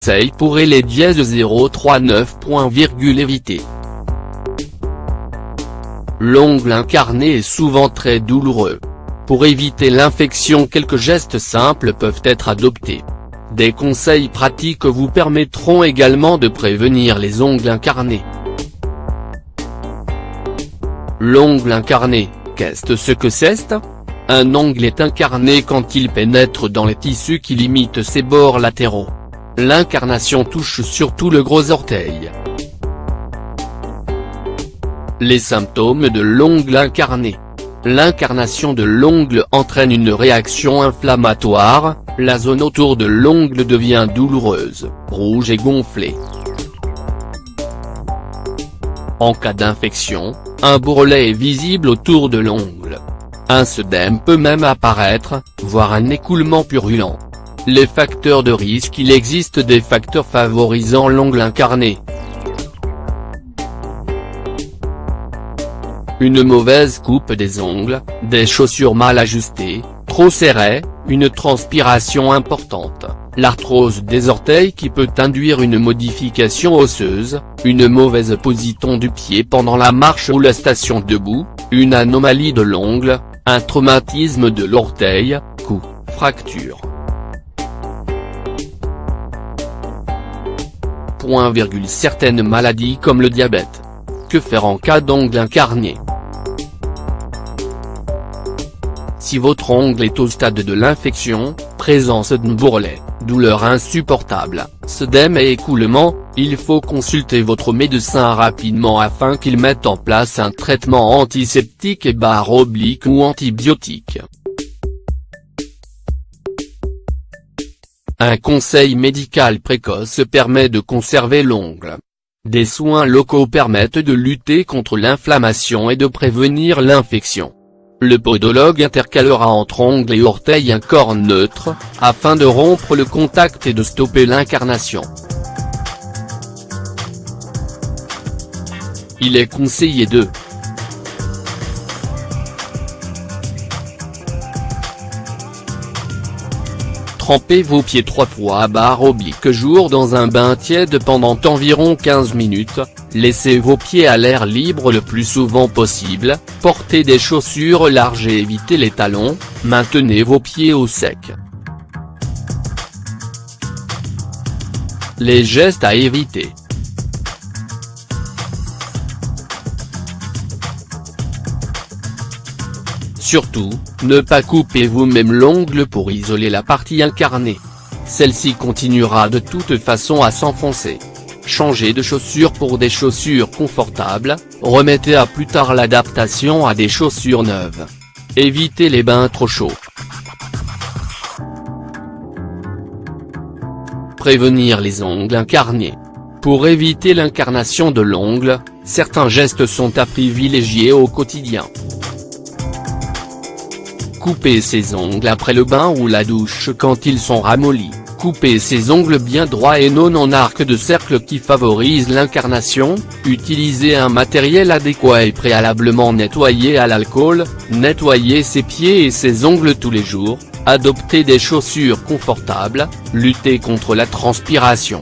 Conseil pour les dièse 039. Éviter. L'ongle incarné est souvent très douloureux. Pour éviter l'infection, quelques gestes simples peuvent être adoptés. Des conseils pratiques vous permettront également de prévenir les ongles incarnés. L'ongle incarné, qu'est-ce que c'est? Un ongle est incarné quand il pénètre dans les tissus qui limitent ses bords latéraux. L'incarnation touche surtout le gros orteil. Les symptômes de l'ongle incarné. L'incarnation de l'ongle entraîne une réaction inflammatoire, la zone autour de l'ongle devient douloureuse, rouge et gonflée. En cas d'infection, un bourrelet est visible autour de l'ongle. Un œdème peut même apparaître, voire un écoulement purulent. Les facteurs de risque. Il existe des facteurs favorisant l'ongle incarné. Une mauvaise coupe des ongles, des chaussures mal ajustées, trop serrées, une transpiration importante, l'arthrose des orteils qui peut induire une modification osseuse, une mauvaise position du pied pendant la marche ou la station debout, une anomalie de l'ongle, un traumatisme de l'orteil, coup, fracture. Certaines maladies comme le diabète. Que faire en cas d'ongle incarné? Si votre ongle est au stade de l'infection, présence d'un bourrelet, douleur insupportable, œdème et écoulement, il faut consulter votre médecin rapidement afin qu'il mette en place un traitement antiseptique et ou antibiotique. Un conseil médical précoce permet de conserver l'ongle. Des soins locaux permettent de lutter contre l'inflammation et de prévenir l'infection. Le podologue intercalera entre ongle et orteil un corps neutre, afin de rompre le contact et de stopper l'incarnation. Il est conseillé de tremper vos pieds 3 fois /jour dans un bain tiède pendant environ 15 minutes, laissez vos pieds à l'air libre le plus souvent possible, portez des chaussures larges et évitez les talons, maintenez vos pieds au sec. Les gestes à éviter. Surtout, ne pas couper vous-même l'ongle pour isoler la partie incarnée. Celle-ci continuera de toute façon à s'enfoncer. Changez de chaussures pour des chaussures confortables, remettez à plus tard l'adaptation à des chaussures neuves. Évitez les bains trop chauds. Prévenir les ongles incarnés. Pour éviter l'incarnation de l'ongle, certains gestes sont à privilégier au quotidien. Coupez ses ongles après le bain ou la douche quand ils sont ramollis. Coupez ses ongles bien droits et non en arc de cercle qui favorise l'incarnation. Utilisez un matériel adéquat et préalablement nettoyé à l'alcool. Nettoyez ses pieds et ses ongles tous les jours. Adoptez des chaussures confortables. Luttez contre la transpiration.